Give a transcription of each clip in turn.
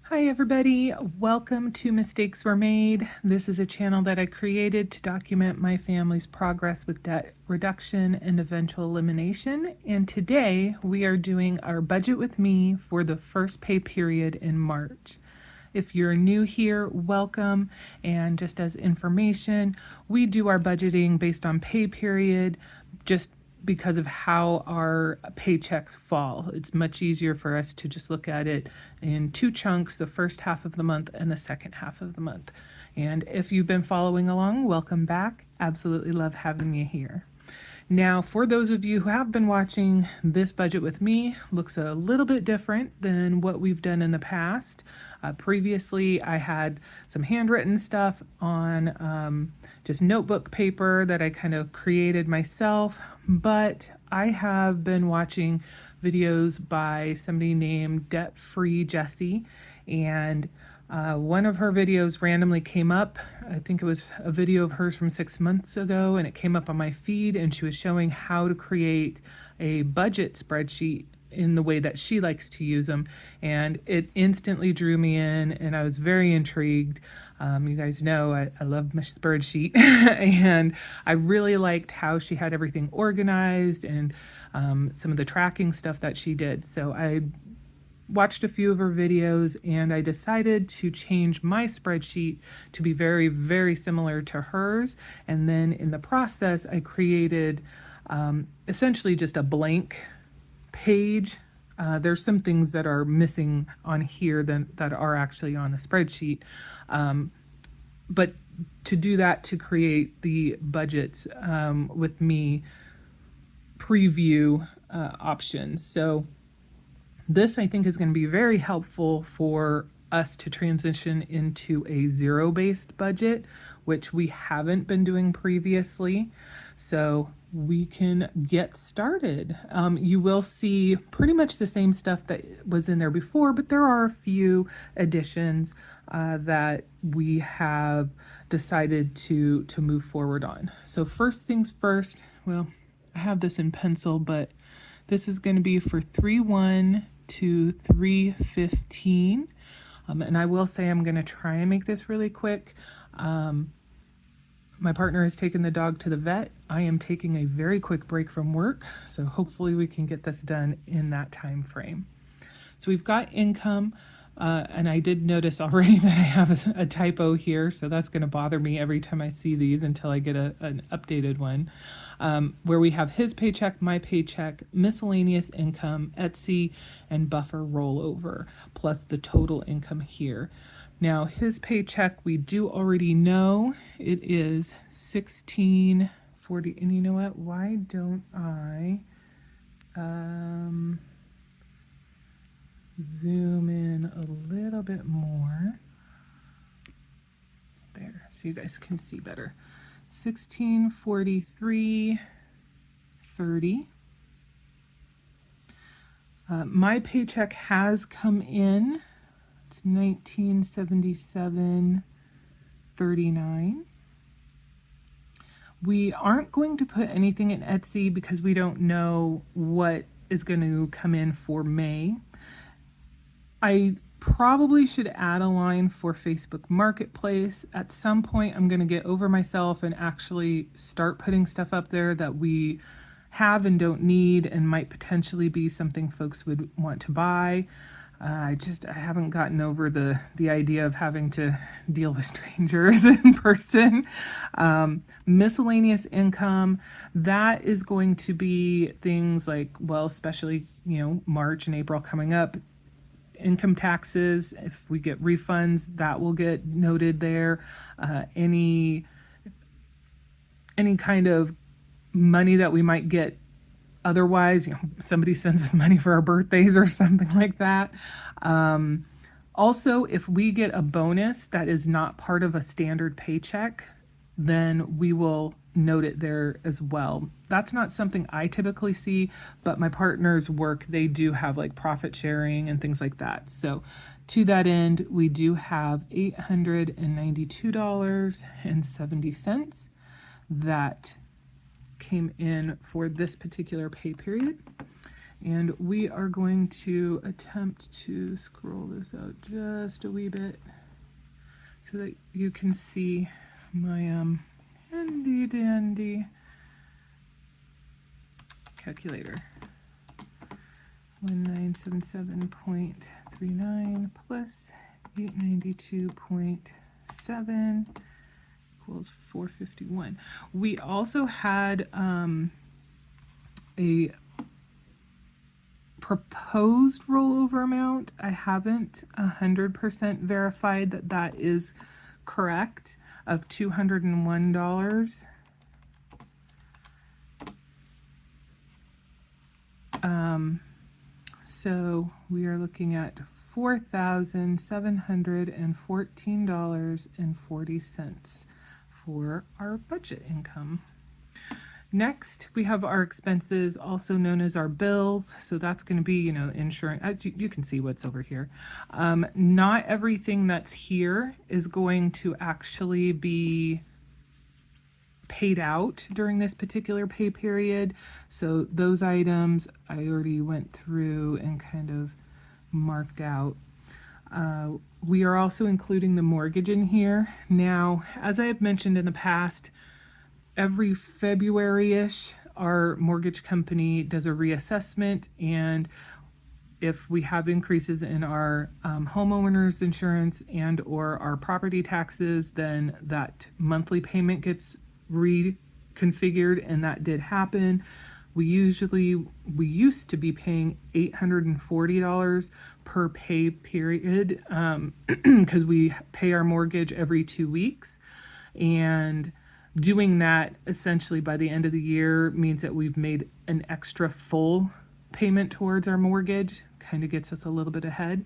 Hi everybody, welcome to Mistakes Were Made. This is a channel that I created to document my family's progress with debt reduction and eventual elimination. And today we are doing our budget with me for the first pay period in March. If you're new here, welcome. And just as information, we do our budgeting based on pay period, just because of how our paychecks fall. It's much easier for us to just look at it in two chunks, the first half of the month and the second half of the month. And if you've been following along, welcome back. Absolutely love having you here. Now, for those of you who have been watching, this budget with me looks a little bit different than what we've done in the past. Previously, I had some handwritten stuff on just notebook paper that I kind of created myself, but I have been watching videos by somebody named Debt Free Jessie, and one of her videos randomly came up. I think it was a video of hers from 6 months ago, and it came up on my feed, and she was showing how to create a budget spreadsheet in the way that she likes to use them, and it instantly drew me in, and I was very intrigued. You guys know I love my spreadsheet and I really liked how she had everything organized and some of the tracking stuff that she did. So I watched a few of her videos and I decided to change my spreadsheet to be very, very similar to hers. And then in the process, I created essentially just a blank page. There's some things that are missing on here that are actually on the spreadsheet. But to do that, to create the budget with me preview options. So this, I think, is going to be very helpful for us to transition into a zero-based budget, which we haven't been doing previously. So we can get started. You will see pretty much the same stuff that was in there before, but there are a few additions that we have decided to move forward on. So first things first, well, I have this in pencil, but this is going to be for 3/1 to 3/15. And I will say I'm going to try and make this really quick. My partner has taken the dog to the vet. I am taking a very quick break from work, so hopefully we can get this done in that time frame. So we've got income, and I did notice already that I have a typo here, so that's going to bother me every time I see these until I get an updated one, where we have his paycheck, my paycheck, miscellaneous income, Etsy, and buffer rollover, plus the total income here. Now his paycheck, we do already know it is $16.40, and you know what? Why don't I zoom in a little bit more there so you guys can see better. 1643.30. My paycheck has come in. It's 1977.39. We aren't going to put anything in Etsy because we don't know what is going to come in for May. I probably should add a line for Facebook Marketplace. At some point, I'm going to get over myself and actually start putting stuff up there that we have and don't need and might potentially be something folks would want to buy. I haven't gotten over the idea of having to deal with strangers in person. Miscellaneous income, that is going to be things like, well, especially, March and April coming up. Income taxes, if we get refunds, that will get noted there. Any kind of money that we might get otherwise, somebody sends us money for our birthdays or something like that. Also, if we get a bonus that is not part of a standard paycheck, then we will note it there as well. That's not something I typically see, but my partner's work, they do have like profit sharing and things like that. So to that end, we do have $892.70 that came in for this particular pay period. And we are going to attempt to scroll this out just a wee bit so that you can see my handy dandy calculator. 1977.39 plus 892.7 equals 451. We also had a proposed rollover amount. I haven't 100% verified that that is correct, of $201. So we are looking at $4,714.40 for our budget income. Next, we have our expenses, also known as our bills. So that's going to be, insurance. You can see what's over here. Not everything that's here is going to actually be paid out during this particular pay period. So those items I already went through and kind of marked out. We are also including the mortgage in here. Now, as I have mentioned in the past, every February-ish, our mortgage company does a reassessment, and if we have increases in our homeowners insurance and or our property taxes, then that monthly payment gets reconfigured, and that did happen. We used to be paying $840 per pay period because we pay our mortgage every 2 weeks, and doing that essentially by the end of the year means that we've made an extra full payment towards our mortgage, kind of gets us a little bit ahead.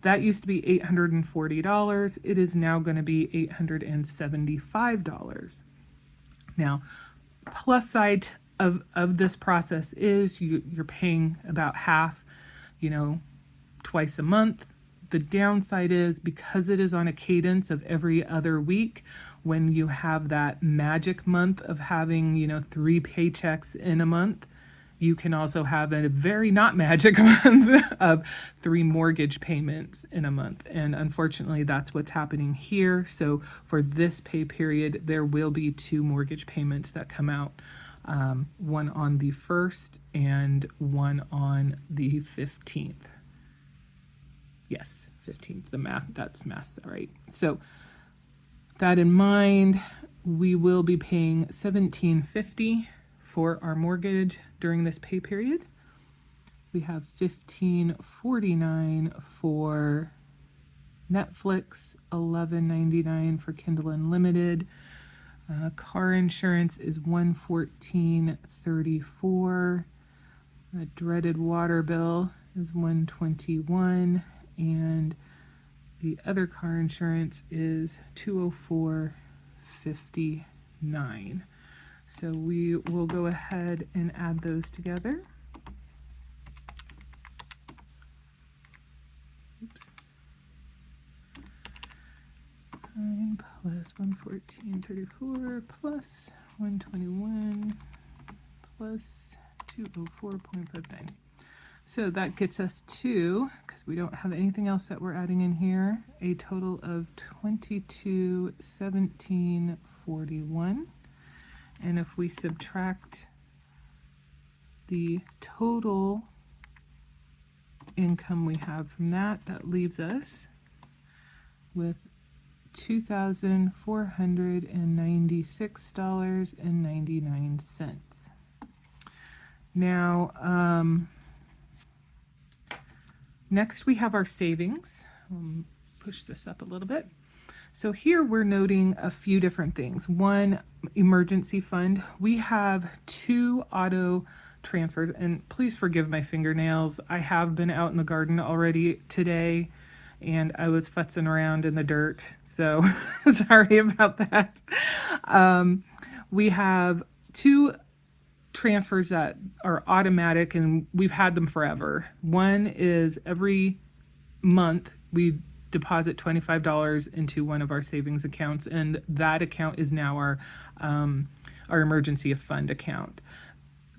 That used to be $840. It is now going to be $875. Now, plus side of this process is you're paying about half, twice a month. The downside is because it is on a cadence of every other week, when you have that magic month of having, 3 paychecks in a month, you can also have a very not magic month of 3 mortgage payments in a month. And unfortunately, that's what's happening here. So for this pay period, there will be 2 mortgage payments that come out, one on the 1st and one on the 15th. Yes, 15th, that's math, all right. So that in mind, we will be paying $1,750 for our mortgage during this pay period. We have $15.49 for Netflix, $11.99 for Kindle Unlimited. Car insurance is $114.34. The dreaded water bill is $121, and the other car insurance is $204.59. So we will go ahead and add those together. Oops. 9 plus 114.34 plus 121 plus 204.59. So that gets us to, because we don't have anything else that we're adding in here, a total of $2217.41. And if we subtract the total income we have from that, that leaves us with $2,496.99. Now, next we have our savings. Push this up a little bit. So here we're noting a few different things. One, emergency fund. We have 2 auto transfers, and please forgive my fingernails. I have been out in the garden already today, and I was futzing around in the dirt, so sorry about that. We have 2 transfers that are automatic, and we've had them forever. One is every month we deposit $25 into one of our savings accounts, and that account is now our emergency fund account.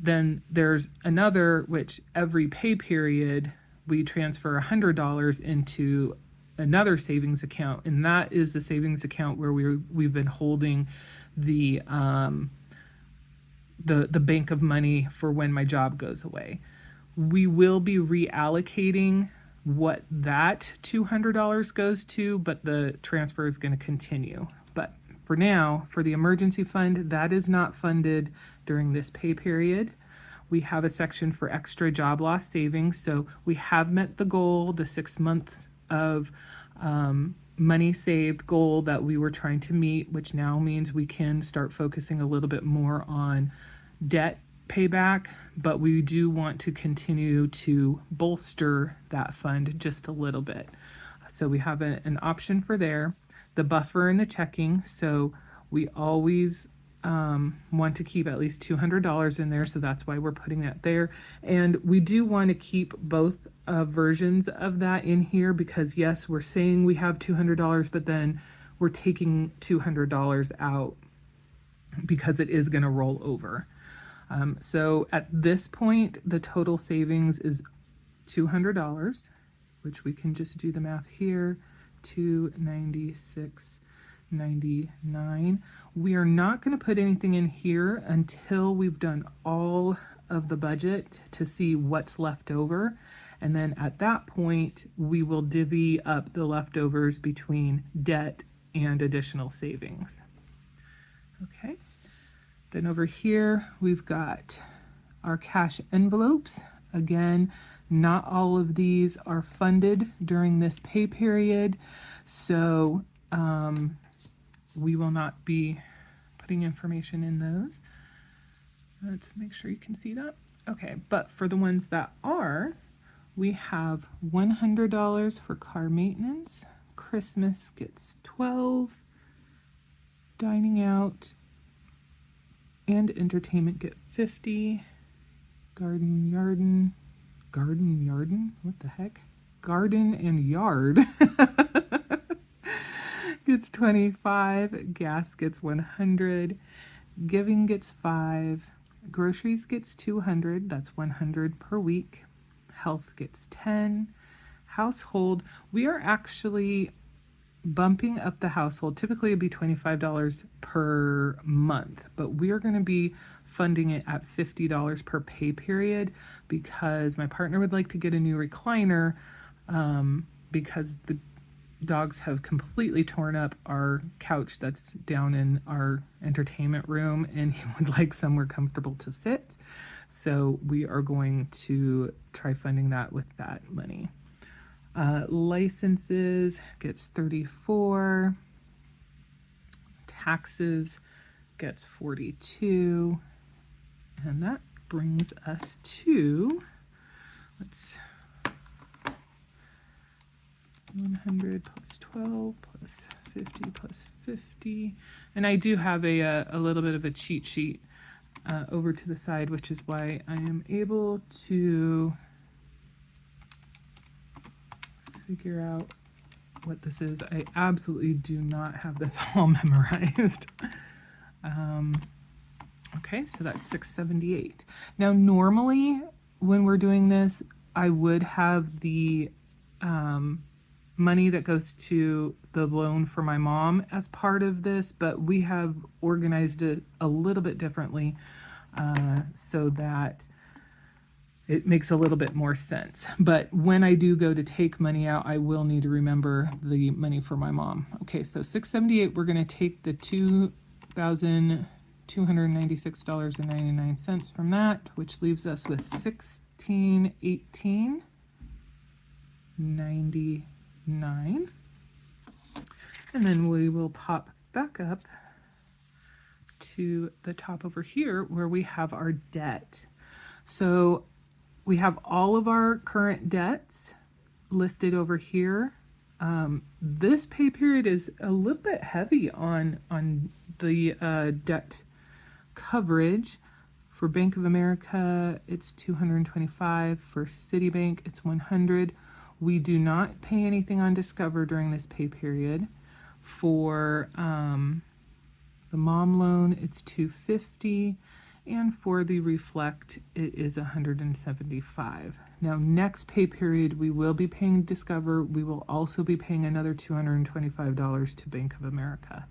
Then there's another, which every pay period we transfer $100 into another savings account, and that is the savings account where we've been holding the the bank of money for when my job goes away. We will be reallocating what that $200 goes to, but the transfer is going to continue. But for now, for the emergency fund, that is not funded during this pay period. We have a section for extra job loss savings. So we have met the goal, the 6 months of money saved goal that we were trying to meet, which now means we can start focusing a little bit more on debt payback, but we do want to continue to bolster that fund just a little bit. So we have an option for there, the buffer and the checking. So we always want to keep at least $200 in there, so that's why we're putting that there. And we do want to keep both versions of that in here, because yes, we're saying we have $200, but then we're taking $200 out because it is going to roll over. So at this point, the total savings is $200, which we can just do the math here, $296.99. We are not going to put anything in here until we've done all of the budget to see what's left over. And then at that point, we will divvy up the leftovers between debt and additional savings. Okay. Then over here, we've got our cash envelopes. Again, not all of these are funded during this pay period, so we will not be putting information in those. Let's make sure you can see that. Okay, but for the ones that are, we have $100 for car maintenance. Christmas gets $12. Dining out and entertainment get $50. Garden yardin, what the heck? Garden and yard gets $25. Gas gets $100. Giving gets $5. Groceries gets $200. That's $100 per week. Health gets $10. Household, we are actually bumping up the household. Typically it'd be $25 per month, but we are going to be funding it at $50 per pay period, because my partner would like to get a new recliner because the dogs have completely torn up our couch that's down in our entertainment room, and he would like somewhere comfortable to sit. So we are going to try funding that with that money. Licenses gets $34. Taxes gets $42. And that brings us to, 100 plus 12 plus 50 plus 50. And I do have a little bit of a cheat sheet over to the side, which is why I am able to figure out what this is. I absolutely do not have this all memorized. Okay, so that's 678. Now, normally when we're doing this, I would have the money that goes to the loan for my mom as part of this, but we have organized it a little bit differently so that it makes a little bit more sense. But when I do go to take money out, I will need to remember the money for my mom. Okay, so 678, we're going to take the $2,296.99 from that, which leaves us with $1,618.99. And then we will pop back up to the top over here where we have our debt. So we have all of our current debts listed over here. This pay period is a little bit heavy on the debt coverage. For Bank of America, it's $225. For Citibank, it's $100. We do not pay anything on Discover during this pay period. For the mom loan, it's $250. And for the reflect, it is $175. Now, next pay period, we will be paying Discover. We will also be paying another $225 to Bank of America.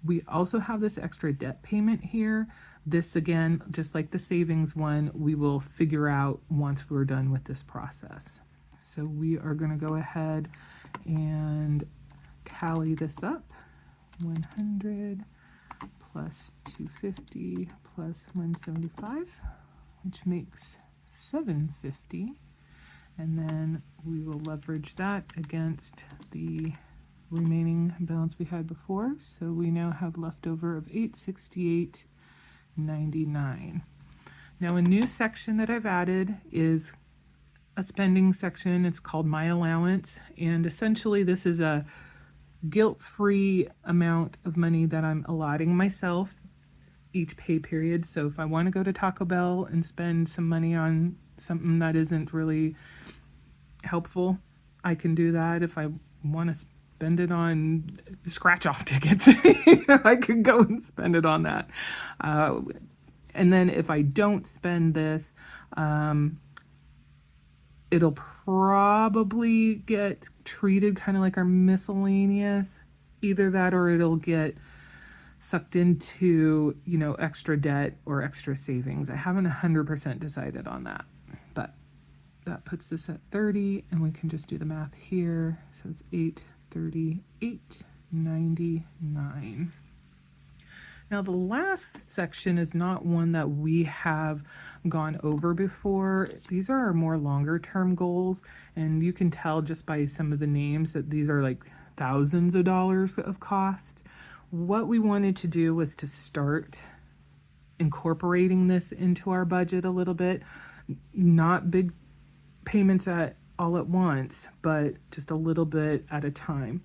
We also have this extra debt payment here. This, again, just like the savings one, we will figure out once we're done with this process. So we are going to go ahead and tally this up. 100 plus 250 plus 175, which makes 750. And then we will leverage that against the remaining balance we had before. So we now have leftover of 868.99. Now a new section that I've added is a spending section. It's called My Allowance. And essentially this is a guilt-free amount of money that I'm allotting myself each pay period. So if I want to go to Taco Bell and spend some money on something that isn't really helpful, I can do that. If I want to spend it on scratch-off tickets, I can go and spend it on that. And then if I don't spend this, it'll probably get treated kind of like our miscellaneous, either that or it'll get sucked into, extra debt or extra savings. I haven't 100% decided on that, but that puts this at 30, and we can just do the math here. So it's 838.99. Now the last section is not one that we have gone over before. These are our more longer term goals, and you can tell just by some of the names that these are like thousands of dollars of cost. What we wanted to do was to start incorporating this into our budget a little bit, not big payments all at once, but just a little bit at a time.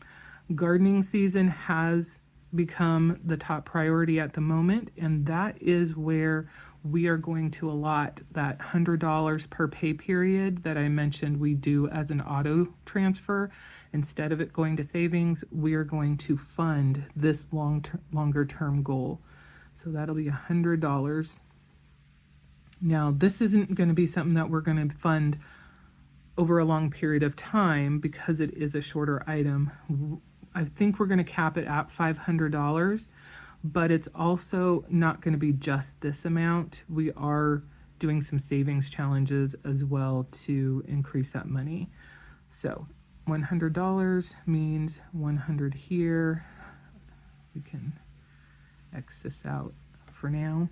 Gardening season has become the top priority at the moment, and that is where we are going to allot that $100 per pay period that I mentioned we do as an auto transfer. Instead of it going to savings, we are going to fund this longer term goal. So that'll be $100. Now, this isn't going to be something that we're going to fund over a long period of time because it is a shorter item. I think we're going to cap it at $500, but it's also not going to be just this amount. We are doing some savings challenges as well to increase that money. So $100 means 100 here. We can X this out for now.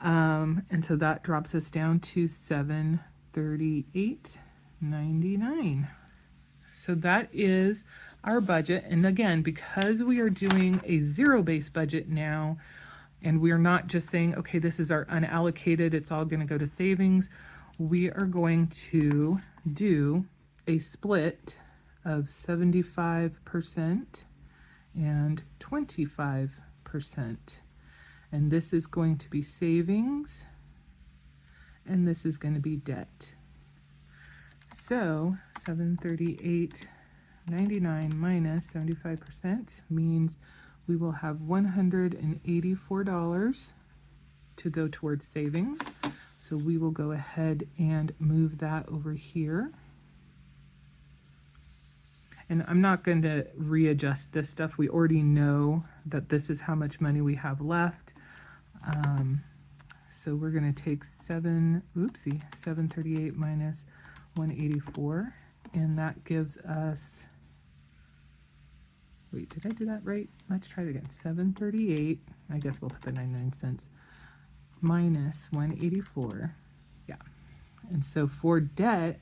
And so that drops us down to $738.99. So that is our budget. And again, because we are doing a zero-based budget now, and we're not just saying, okay, this is our unallocated, it's all going to go to savings, we are going to do a split of 75% and 25%. And this is going to be savings, and this is going to be debt. So 738.99 minus 75% means we will have $184 to go towards savings. So we will go ahead and move that over here. And I'm not going to readjust this stuff. We already know that this is how much money we have left. So we're going to take 738 minus 184, and that gives us, wait, did I do that right? Let's try it again. 738, I guess we'll put the 99 cents, minus 184. Yeah. And so for debt,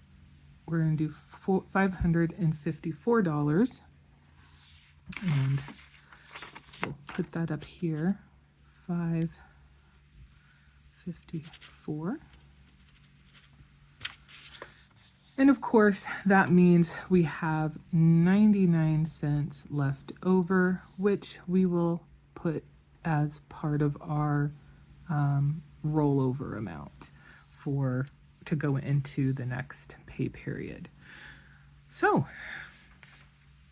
we're going to do $554, and we'll put that up here, 554. And of course, that means we have 99 cents left over, which we will put as part of our rollover amount to go into the next pay period. So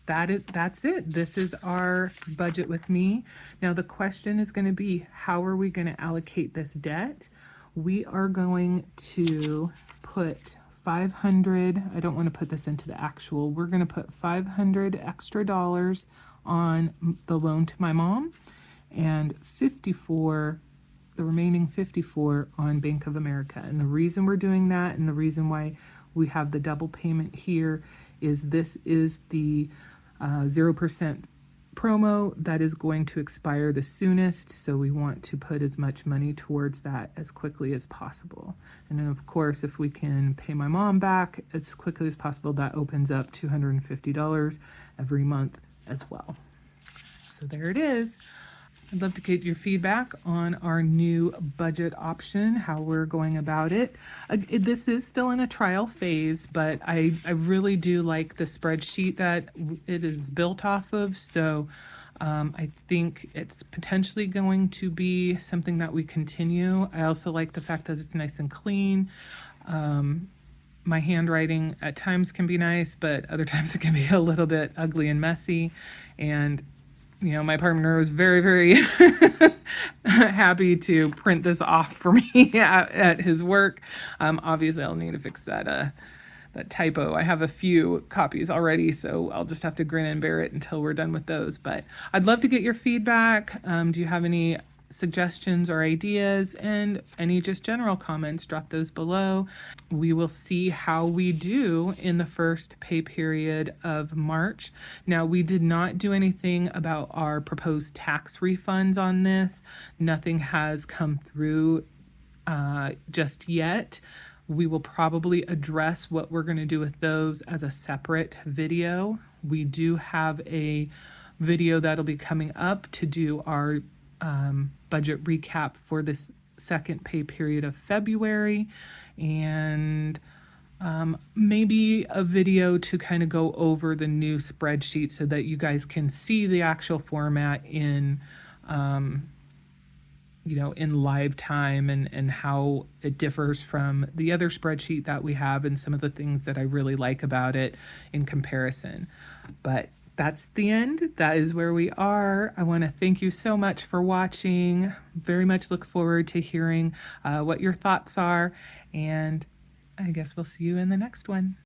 that's it. This is our budget with me. Now the question is going to be, how are we going to allocate this debt? We are going to put 500, I don't want to put this into the actual, we're going to put 500 extra dollars on the loan to my mom and 54, the remaining 54 on Bank of America. And the reason we're doing that and the reason why we have the double payment here is this is the 0% promo that is going to expire the soonest, so we want to put as much money towards that as quickly as possible. And then of course, if we can pay my mom back as quickly as possible, that opens up $250 every month as well. So there it is. I'd love to get your feedback on our new budget option, how we're going about it. This is still in a trial phase, but I really do like the spreadsheet that it is built off of. So I think it's potentially going to be something that we continue. I also like the fact that it's nice and clean. My handwriting at times can be nice, but other times it can be a little bit ugly and messy. And my partner was very, very happy to print this off for me at his work. Obviously, I'll need to fix that typo. I have a few copies already, so I'll just have to grin and bear it until we're done with those. But I'd love to get your feedback. Do you have any suggestions or ideas, and any just general comments? Drop those below. We will see how we do in the first pay period of March. Now, we did not do anything about our proposed tax refunds on this. Nothing has come through just yet. We will probably address what we're going to do with those as a separate video. We do have a video that'll be coming up to do our budget recap for this second pay period of February, and maybe a video to kind of go over the new spreadsheet so that you guys can see the actual format in in live time, and how it differs from the other spreadsheet that we have, and some of the things that I really like about it in comparison. But that's the end. That is where we are. I want to thank you so much for watching. Very much look forward to hearing what your thoughts are, and I guess we'll see you in the next one.